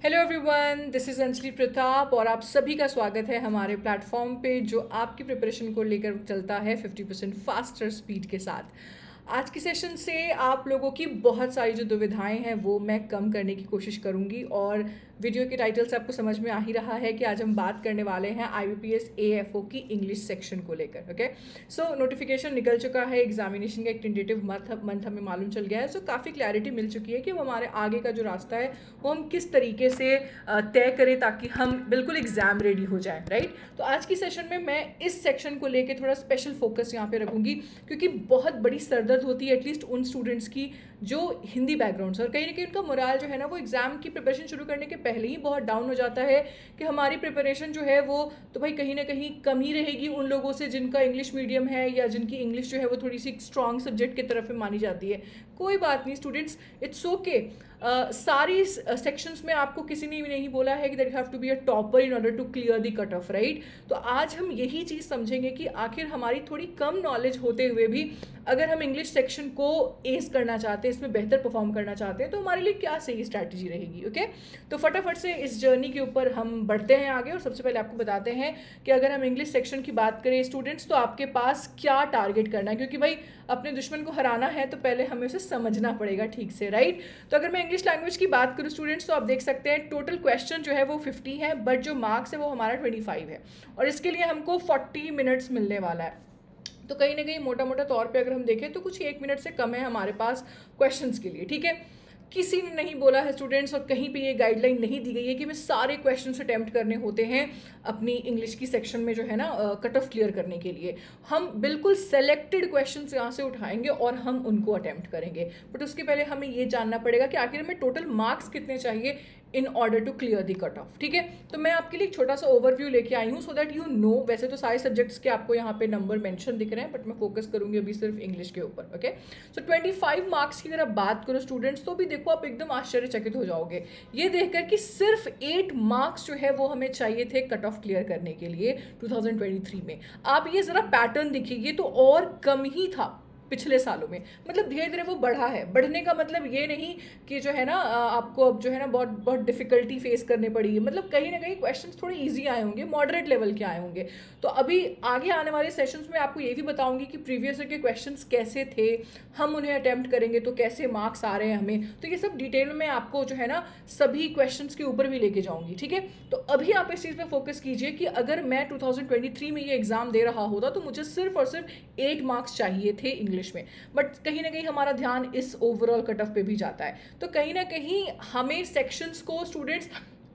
Hello everyone, this is Anjali Pratap और आप सभी का स्वागत है हमारे प्लेटफॉर्म पे जो आपकी प्रिपरेशन को लेकर चलता है 50% फास्टर स्पीड के साथ। आज की सेशन से आप लोगों की बहुत सारी जो दुविधाएं हैं वो मैं कम करने की कोशिश करूंगी और वीडियो के टाइटल से आपको समझ में आ ही रहा है कि आज हम बात करने वाले हैं IBPS AFO की इंग्लिश सेक्शन को लेकर। ओके, सो नोटिफिकेशन निकल चुका है, एग्जामिनेशन का एक टेंटेटिव मंथ हमें मालूम चल गया है। सो काफ़ी क्लैरिटी मिल चुकी है कि वो हमारे आगे का जो रास्ता है वो हम किस तरीके से तय करें ताकि हम बिल्कुल एग्जाम रेडी हो जाए, राइट। तो आज की सेशन में मैं इस सेक्शन को लेकर थोड़ा स्पेशल फोकस यहाँ पे रखूंगी क्योंकि बहुत बड़ी सरदर्द होती है एटलीस्ट उन स्टूडेंट्स की जो हिंदी बैकग्राउंड से, और कहीं ना कहीं उनका मोराल जो है ना वो एग्जाम की प्रिपरेशन शुरू करने के पहले ही बहुत डाउन हो जाता है कि हमारी प्रिपरेशन जो है वो तो भाई कहीं ना कहीं कम ही रहेगी उन लोगों से जिनका इंग्लिश मीडियम है या जिनकी इंग्लिश जो है वो थोड़ी सी स्ट्रॉन्ग सब्जेक्ट की तरफ में मानी जाती है। कोई बात नहीं स्टूडेंट्स, इट्स ओके। सारी सेक्शंस में आपको किसी ने भी नहीं बोला है कि that you have to be a topper in order to clear the cut off, right. तो आज हम यही चीज़ समझेंगे कि आखिर हमारी थोड़ी कम नॉलेज होते हुए भी अगर हम इंग्लिश सेक्शन को एस करना चाहते हैं, इसमें बेहतर परफॉर्म करना चाहते हैं, तो हमारे लिए क्या सही स्ट्रैटेजी रहेगी। ओके, तो फटाफट से इस जर्नी के ऊपर हम बढ़ते हैं आगे और सबसे पहले आपको बताते हैं कि अगर हम इंग्लिश सेक्शन की बात करें स्टूडेंट्स तो आपके पास क्या टारगेट करना है, क्योंकि भाई अपने दुश्मन को हराना है तो पहले हमें उसे समझना पड़ेगा ठीक से, राइट। तो अगर मैं इंग्लिश लैंग्वेज की बात करूँ स्टूडेंट्स तो आप देख सकते हैं टोटल क्वेश्चन जो है वो 50 है, बट जो मार्क्स है वो हमारा 25 है और इसके लिए हमको 40 मिनट्स मिलने वाला है। तो कहीं ना कहीं मोटा मोटा तौर पे अगर हम देखें तो कुछ 1 मिनट से कम है हमारे पास क्वेश्चंस के लिए, ठीक है। किसी ने नहीं बोला है स्टूडेंट्स और कहीं पे ये गाइडलाइन नहीं दी गई है कि हमें सारे क्वेश्चंस अटेम्प्ट करने होते हैं अपनी इंग्लिश की सेक्शन में जो है ना कट ऑफ क्लियर करने के लिए। हम बिल्कुल सेलेक्टेड क्वेश्चंस यहाँ से उठाएंगे और हम उनको अटेम्प्ट करेंगे, बट उसके पहले हमें ये जानना पड़ेगा कि आखिर हमें टोटल मार्क्स कितने चाहिए in order to clear the cut off, ठीक है। तो मैं आपके लिए एक छोटा सा ओवरव्यू लेके आई हूँ सो दैट यू नो। वैसे तो सारे सब्जेक्ट्स के आपको यहाँ पे नंबर मेंशन दिख रहे हैं, बट मैं फोकस करूंगी अभी सिर्फ इंग्लिश के ऊपर। ओके, सो 25 मार्क्स की अगर आप बात करो स्टूडेंट्स तो भी देखो आप एकदम आश्चर्यचकित हो जाओगे ये देखकर कि सिर्फ 8 मार्क्स जो है वो हमें चाहिए थे कट ऑफ क्लियर करने के लिए 2023 में। आप ये जरा पैटर्न देखिए तो और कम ही था पिछले सालों में, मतलब धीरे धीरे वो बढ़ा है। बढ़ने का मतलब ये नहीं कि जो है ना आपको अब जो है ना बहुत बहुत डिफिकल्टी फेस करनी पड़ी है, मतलब कहीं ना कहीं क्वेश्चंस थोड़े इजी आए होंगे, मॉडरेट लेवल के आए होंगे। तो अभी आगे आने वाले सेशंस में आपको ये भी बताऊंगी कि प्रीवियस ईयर के क्वेश्चंस कैसे थे, हम उन्हें अटेम्प्ट करेंगे तो कैसे मार्क्स आ रहे हैं हमें, तो ये सब डिटेल में आपको जो है ना सभी क्वेश्चंस के ऊपर भी लेके जाऊंगी, ठीक है। तो अभी आप इस चीज़ पर फोकस कीजिए कि अगर मैं 2023 में ये एग्जाम दे रहा होता तो मुझे सिर्फ और सिर्फ 8 मार्क्स चाहिए थे इंग्लिश में, बट कहीं ना कहीं हमारा ध्यान इस ओवरऑल कट ऑफ पे भी जाता है। तो कहीं ना कहीं हमें सेक्शंस को स्टूडेंट्स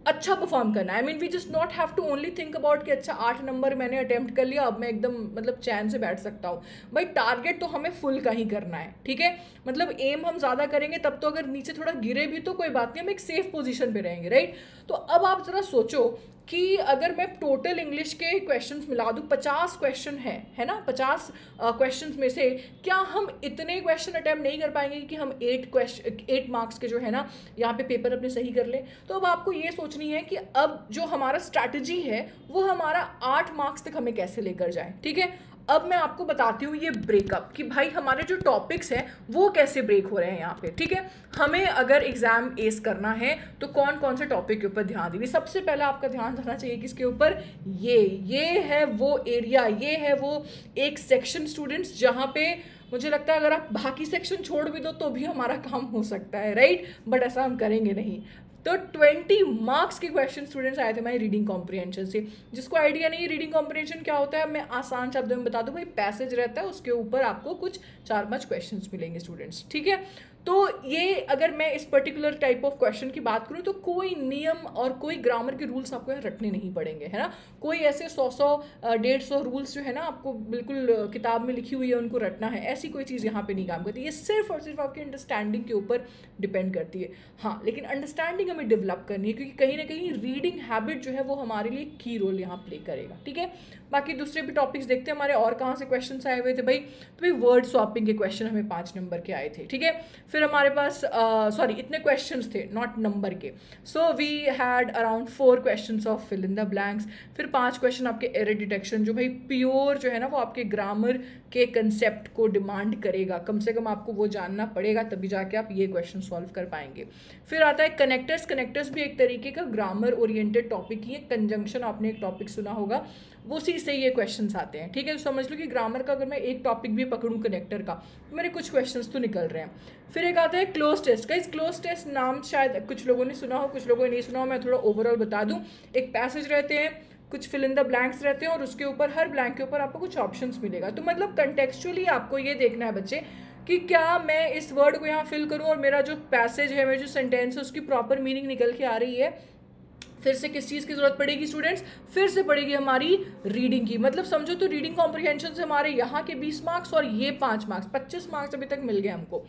अच्छा परफॉर्म करना है। I mean we just not have to only think about कि अच्छा 8 नंबर मैंने अटेम्प्ट कर लिया अब मैं एकदम मतलब चैन से बैठ सकता हूँ। भाई टारगेट तो हमें फुल का ही करना है, ठीक है। मतलब एम हम ज़्यादा करेंगे तब तो अगर नीचे थोड़ा गिरे भी तो कोई बात नहीं, हम एक सेफ पोजीशन पे रहेंगे, राइट। तो अब आप ज़रा सोचो कि अगर मैं टोटल इंग्लिश के क्वेश्चंस मिला दूँ 50 क्वेश्चन है ना, 50 क्वेश्चंस में से क्या हम इतने क्वेश्चन अटेम्प्ट नहीं कर पाएंगे कि हम 8 मार्क्स के जो है ना यहाँ पे पेपर अपने सही कर लें। तो अब आपको ये सोचनी है कि अब जो हमारा स्ट्रैटेजी है वो हमारा 8 मार्क्स तक हमें कैसे लेकर जाए, ठीक है। अब मैं आपको बताती हूँ ये ब्रेकअप कि भाई हमारे जो टॉपिक्स हैं वो कैसे ब्रेक हो रहे हैं यहाँ पे, ठीक है। हमें अगर एग्जाम एस करना है तो कौन कौन से टॉपिक के ऊपर ध्यान दीजिए। सबसे पहले आपका ध्यान रहना चाहिए किसके ऊपर, ये है वो एरिया, ये है वो एक सेक्शन स्टूडेंट्स जहाँ पे मुझे लगता है अगर आप बाकी सेक्शन छोड़ भी दो तो भी हमारा काम हो सकता है, राइट, बट ऐसा हम करेंगे नहीं। तो 20 मार्क्स के क्वेश्चन स्टूडेंट्स आए थे हमारी रीडिंग कॉम्प्रिहेंशन से। जिसको आइडिया नहीं है रीडिंग कॉम्प्रिहेंशन क्या होता है, मैं आसान शब्दों में बता दूं, भाई पैसेज रहता है उसके ऊपर आपको कुछ 4-5 क्वेश्चंस मिलेंगे स्टूडेंट्स, ठीक है। तो ये अगर मैं इस पर्टिकुलर टाइप ऑफ क्वेश्चन की बात करूँ तो कोई नियम और कोई ग्रामर के रूल्स आपको यहाँ रखने नहीं पड़ेंगे, है ना। कोई ऐसे 100-150 रूल्स जो है ना आपको बिल्कुल किताब में लिखी हुई है उनको रटना है, ऐसी कोई चीज़ यहाँ पे नहीं काम करती। ये सिर्फ और सिर्फ आपकी अंडरस्टैंडिंग के ऊपर डिपेंड करती है। हाँ, लेकिन अंडरस्टैंडिंग हमें डेवलप करनी है क्योंकि कहीं ना कहीं रीडिंग हैबिट जो है वो हमारे लिए की रोल यहाँ प्ले करेगा, ठीक है। बाकी दूसरे भी टॉपिक्स देखते हैं हमारे और कहाँ से क्वेश्चन आए हुए थे भाई। तो भाई वर्ड स्वैपिंग के क्वेश्चन हमें 5 नंबर के आए थे, ठीक है। फिर हमारे पास सॉरी इतने क्वेश्चंस थे नॉट नंबर के। So we had around 4 questions of fill in the blanks. फिर 5 क्वेश्चन आपके एरर डिटेक्शन जो भाई प्योर जो है ना वो आपके ग्रामर के कंसेप्ट को डिमांड करेगा, कम से कम आपको वो जानना पड़ेगा तभी जाके आप ये क्वेश्चन सॉल्व कर पाएंगे। फिर आता है कनेक्टर पेयर्स कनेक्टर्स भी एक तरीके का ग्रामर ओरिएंटेड टॉपिक ही है। कंजंक्शन आपने एक टॉपिक सुना होगा, वो उसी से ये क्वेश्चंस आते हैं, ठीक है। तो समझ लो कि ग्रामर का अगर मैं एक टॉपिक भी पकड़ूं कनेक्टर का, तो मेरे कुछ क्वेश्चंस तो निकल रहे हैं। फिर एक आता है क्लोज टेस्ट का। इस क्लोज टेस्ट नाम शायद कुछ लोगों ने सुना हो, कुछ लोगों ने नहीं सुना हो, मैं थोड़ा ओवरऑल बता दूं। एक पैसेज रहते हैं, कुछ फिल इन द ब्लैंक्स रहते हैं और उसके ऊपर हर ब्लैंक के ऊपर आपको कुछ ऑप्शंस मिलेगा। तो मतलब कंटेक्चुअली आपको ये देखना है बच्चे कि क्या मैं इस वर्ड को यहाँ फिल करूँ और मेरा जो पैसेज है, मेरी जो सेंटेंस है, उसकी प्रॉपर मीनिंग निकल के आ रही है। फिर से किस चीज़ की जरूरत पड़ेगी स्टूडेंट्स? फिर से पड़ेगी हमारी रीडिंग की। मतलब समझो तो रीडिंग कॉम्प्रिहेंशन से हमारे यहाँ के 20 मार्क्स और ये 5 मार्क्स, 25 मार्क्स अभी तक मिल गए हमको।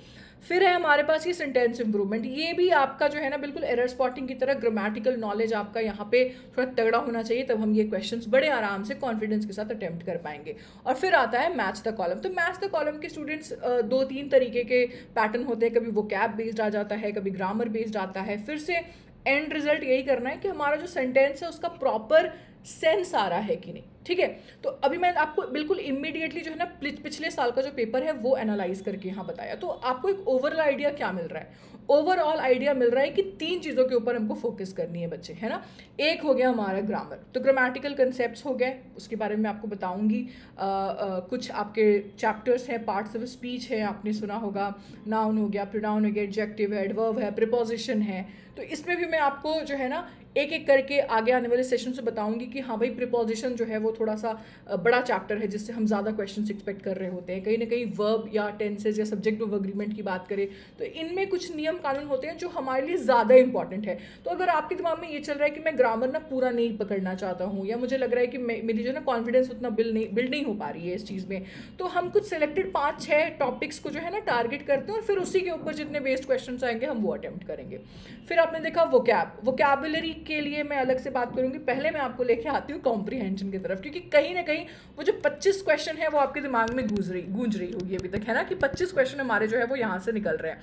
फिर है हमारे पास ये सेंटेंस इंप्रूवमेंट। ये भी आपका जो है ना बिल्कुल एरर स्पॉटिंग की तरह ग्रामेटिकल नॉलेज आपका यहाँ पे थोड़ा तगड़ा होना चाहिए, तब हम ये क्वेश्चंस बड़े आराम से कॉन्फिडेंस के साथ अटेम्प्ट कर पाएंगे। और फिर आता है मैच द कॉलम। तो मैच द कॉलम के स्टूडेंट्स 2-3 तरीके के पैटर्न होते हैं, कभी वो कैप बेस्ड आ जाता है, कभी ग्रामर बेस्ड आता है। फिर से एंड रिजल्ट यही करना है कि हमारा जो सेंटेंस है उसका प्रॉपर सेंस आ रहा है कि नहीं, ठीक है। तो अभी मैं आपको बिल्कुल इमीडिएटली जो है ना पिछले साल का जो पेपर है वो एनालाइज करके यहाँ बताया। तो आपको एक ओवरऑल आइडिया क्या मिल रहा है? ओवरऑल आइडिया मिल रहा है कि 3 चीज़ों के ऊपर हमको फोकस करनी है बच्चे, है ना। एक हो गया हमारा ग्रामर, तो ग्रामेटिकल कंसेप्ट्स हो गए, उसके बारे में आपको बताऊंगी। कुछ आपके चैप्टर्स हैं, पार्ट्स ऑफ स्पीच है, आपने सुना होगा, नाउन हो गया, प्रोनाउन हो गया, एडजेक्टिव है, एडवर्ब है, प्रीपोजिशन है। तो इसमें भी मैं आपको जो है ना एक एक करके आगे आने वाले सेशन से बताऊंगी कि हाँ भाई प्रीपोजिशन जो है वो थोड़ा सा बड़ा चैप्टर है जिससे हम ज़्यादा क्वेश्चंस एक्सपेक्ट कर रहे होते हैं। कहीं ना कहीं वर्ब या टेंसेज या सब्जेक्ट ऑफ अग्रीमेंट की बात करें तो इनमें कुछ नियम कानून होते हैं जो हमारे लिए ज़्यादा इंपॉर्टेंट है। तो अगर आपके दिमाग में ये चल रहा है कि मैं ग्रामर ना पूरा नहीं पकड़ना चाहता हूँ, या मुझे लग रहा है कि मेरी जो है ना कॉन्फिडेंस उतना बिल्ड नहीं हो पा रही है इस चीज़ में, तो हम कुछ सेलेक्टेड 5-6 टॉपिक्स को जो है ना टारगेट करते हैं और फिर उसी के ऊपर जितने बेस्ड क्वेश्चन आएंगे हम वो अटेम्प्ट करेंगे। फिर आपने देखा वोकैबुलरी के लिए मैं अलग से बात करूंगी। पहले मैं आपको लेके आती हूँ कॉम्प्रिहेंशन की तरफ, क्योंकि कहीं ना कहीं वो जो 25 क्वेश्चन है वो आपके दिमाग में गूंज रही होगी अभी तक, है ना, कि 25 क्वेश्चन हमारे जो है वो यहाँ से निकल रहे हैं।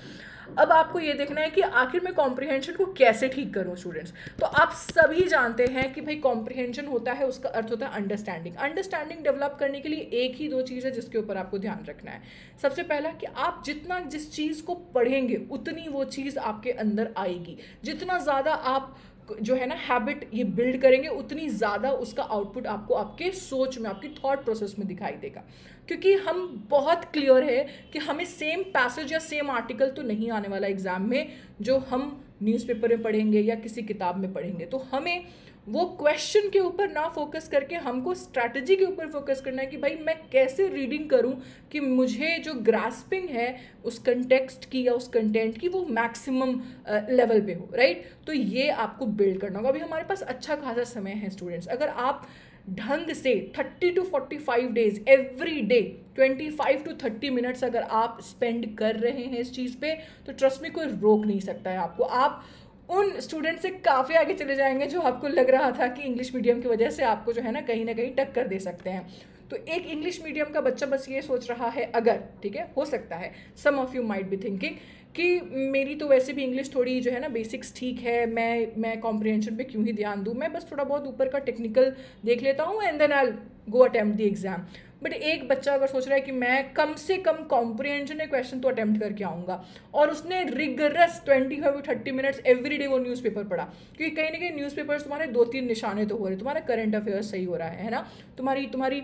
अब आपको ये देखना है कि आखिर मैं कॉम्प्रिहेंशन को कैसे ठीक करूँ स्टूडेंट्स। तो आप सभी जानते हैं कि भाई कॉम्प्रिहेंशन होता है, उसका अर्थ होता है अंडरस्टैंडिंग। अंडरस्टैंडिंग डेवलप करने के लिए एक ही 2 चीज़ है जिसके ऊपर आपको ध्यान रखना है। सबसे पहला कि आप जितना जिस चीज़ को पढ़ेंगे उतनी वो चीज़ आपके अंदर आएगी। जितना ज़्यादा आप जो है ना हैबिट ये बिल्ड करेंगे उतनी ज़्यादा उसका आउटपुट आपको आपके सोच में, आपकी थॉट प्रोसेस में दिखाई देगा। क्योंकि हम बहुत क्लियर है कि हमें सेम पैसेज या सेम आर्टिकल तो नहीं आने वाला एग्जाम में जो हम न्यूज़पेपर में पढ़ेंगे या किसी किताब में पढ़ेंगे। तो हमें वो क्वेश्चन के ऊपर ना फोकस करके हमको स्ट्रैटेजी के ऊपर फोकस करना है कि भाई मैं कैसे रीडिंग करूं कि मुझे जो ग्रास्पिंग है उस कंटेक्स्ट की या उस कंटेंट की वो मैक्सिमम लेवल पे हो, राइट। तो ये आपको बिल्ड करना होगा। अभी हमारे पास अच्छा खासा समय है स्टूडेंट्स। अगर आप ढंग से 30 to 45 days every day 25 to 30 minutes अगर आप स्पेंड कर रहे हैं इस चीज़ पे, तो ट्रस्ट में कोई रोक नहीं सकता है आपको। आप उन स्टूडेंट से काफ़ी आगे चले जाएंगे जो आपको लग रहा था कि इंग्लिश मीडियम की वजह से आपको जो है ना कहीं टक्कर दे सकते हैं। तो एक इंग्लिश मीडियम का बच्चा बस ये सोच रहा है, अगर, ठीक है, हो सकता है some of you might be thinking कि मेरी तो वैसे भी इंग्लिश थोड़ी जो है ना बेसिक्स ठीक है, मैं कॉम्प्रिहेंशन पे क्यों ही ध्यान दूँ, मैं बस थोड़ा बहुत ऊपर का टेक्निकल देख लेता हूँ and then I go attempt the exam. But एक बच्चा अगर सोच रहा है कि मैं कम से कम कॉम्प्रिहेंशन के क्वेश्चन तो अटेम्प्ट करके आऊँगा, और उसने rigorous 25 to 30 minutes every day वो न्यूज़पेपर पढ़ा, क्योंकि कहीं ना कहीं न्यूज़पेपर्स तुम्हारे 2-3 निशाने तो हो रहे, तुम्हारा करंट अफेयर्स सही हो रहा है ना, तुम्हारी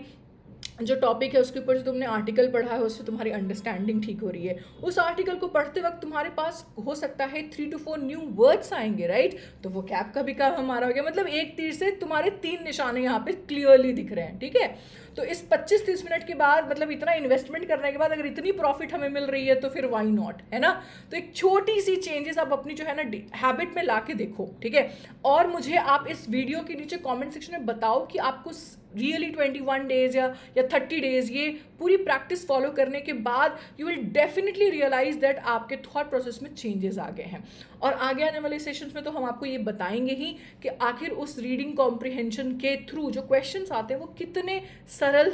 जो टॉपिक है उसके ऊपर जो तुमने आर्टिकल पढ़ा है उससे तुम्हारी अंडरस्टैंडिंग ठीक हो रही है। उस आर्टिकल को पढ़ते वक्त तुम्हारे पास हो सकता है 3 to 4 न्यू वर्ड्स आएंगे, राइट। तो वो कैप का भी काम हमारा हो गया। मतलब एक तीर से तुम्हारे 3 निशाने यहाँ पे क्लियरली दिख रहे हैं, ठीक है। तो इस 25-30 मिनट के बाद, मतलब इतना इन्वेस्टमेंट करने के बाद अगर इतनी प्रॉफिट हमें मिल रही है तो फिर वाई नॉट, है ना। तो एक छोटी सी चेंजेस आप अपनी जो है ना हैबिट में ला के देखो, ठीक है। और मुझे आप इस वीडियो के नीचे कॉमेंट सेक्शन में बताओ कि आपको रियली 21 डेज या 30 डेज ये पूरी प्रैक्टिस फॉलो करने के बाद you will definitely realise that आपके थॉट प्रोसेस में चेंजेस आ गए हैं। और आगे आने वाले सेशंस में तो हम आपको ये बताएंगे ही कि आखिर उस रीडिंग कॉम्प्रिहेंशन के थ्रू जो क्वेश्चंस आते हैं वो कितने सरल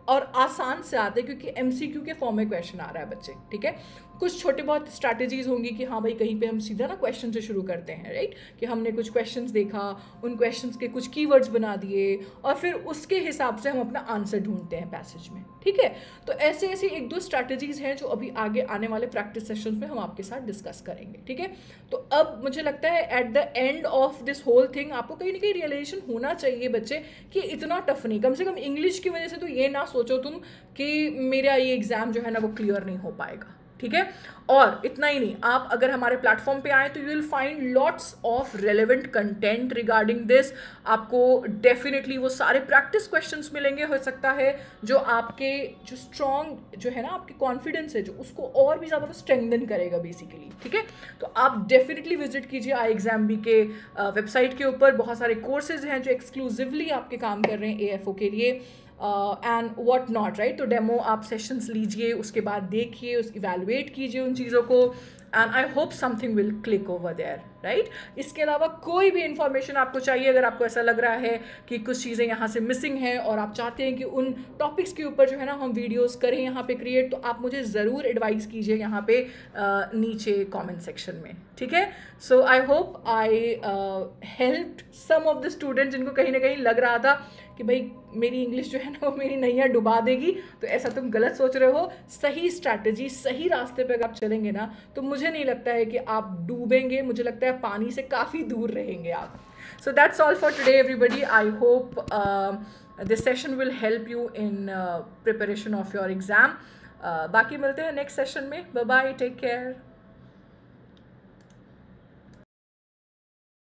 और आसान से आते हैं क्योंकि एमसीक्यू के फॉर्म में क्वेश्चन आ रहा है बच्चे, ठीक है। कुछ छोटे बहुत स्ट्रैटेजीज होंगी कि हाँ भाई कहीं पे हम सीधा ना क्वेश्चन से शुरू करते हैं, राइट, कि हमने कुछ क्वेश्चंस देखा, उन क्वेश्चंस के कुछ कीवर्ड्स बना दिए और फिर उसके हिसाब से हम अपना आंसर ढूंढते हैं पैसेज में, ठीक है। तो ऐसे ऐसी एक दो स्ट्रैटेजीज हैं जो अभी आगे आने वाले प्रैक्टिस सेशंस में हम आपके साथ डिस्कस करेंगे, ठीक है। तो अब मुझे लगता है at the end of this whole thing आपको कहीं ना कहीं रियलाइजेशन होना चाहिए बच्चे कि इतना टफ नहीं, कम से कम इंग्लिश की वजह से तो ये ना सोचो तुम कि मेरा ये एग्जाम जो है ना वो क्लियर नहीं हो पाएगा, ठीक है। और इतना ही नहीं, आप अगर हमारे प्लेटफॉर्म पे आए तो you will find lots of relevant content regarding this. आपको डेफिनेटली वो सारे प्रैक्टिस क्वेश्चंस मिलेंगे, हो सकता है जो आपके जो स्ट्रॉन्ग जो है ना आपके कॉन्फिडेंस है जो उसको और भी ज़्यादा स्ट्रेंथन करेगा बेसिकली, ठीक है। तो आप डेफिनेटली विजिट कीजिए iExamBee के वेबसाइट के ऊपर, बहुत सारे कोर्सेज हैं जो एक्सक्लूसिवली आपके काम कर रहे हैं AFO के लिए एंड व्हाट नॉट, राइट। तो डेमो आप सेशंस लीजिए, उसके बाद देखिए, उस इवैल्यूएट कीजिए उन चीज़ों को, and I hope something will click over there, right. इसके अलावा कोई भी इंफॉर्मेशन आपको चाहिए, अगर आपको ऐसा लग रहा है कि कुछ चीज़ें यहाँ से मिसिंग हैं और आप चाहते हैं कि उन टॉपिक्स के ऊपर जो है ना हम वीडियोस करें यहाँ पे क्रिएट, तो आप मुझे ज़रूर एडवाइस कीजिए यहाँ पे नीचे कमेंट सेक्शन में, ठीक है। So I hope I helped some of the student जिनको कहीं ना कहीं लग रहा था कि भाई मेरी इंग्लिश जो है ना वो मेरी नैया डुबा देगी, तो ऐसा तुम गलत सोच रहे हो। सही स्ट्रैटेजी, सही रास्ते पे अगर आप चलेंगे ना तो मुझे नहीं लगता है कि आप डूबेंगे, मुझे लगता है पानी से काफ़ी दूर रहेंगे आप। So that's all for today everybody. I hope this session will help you in preparation of your exam. बाकी मिलते हैं नेक्स्ट सेशन में। Bye bye, take care.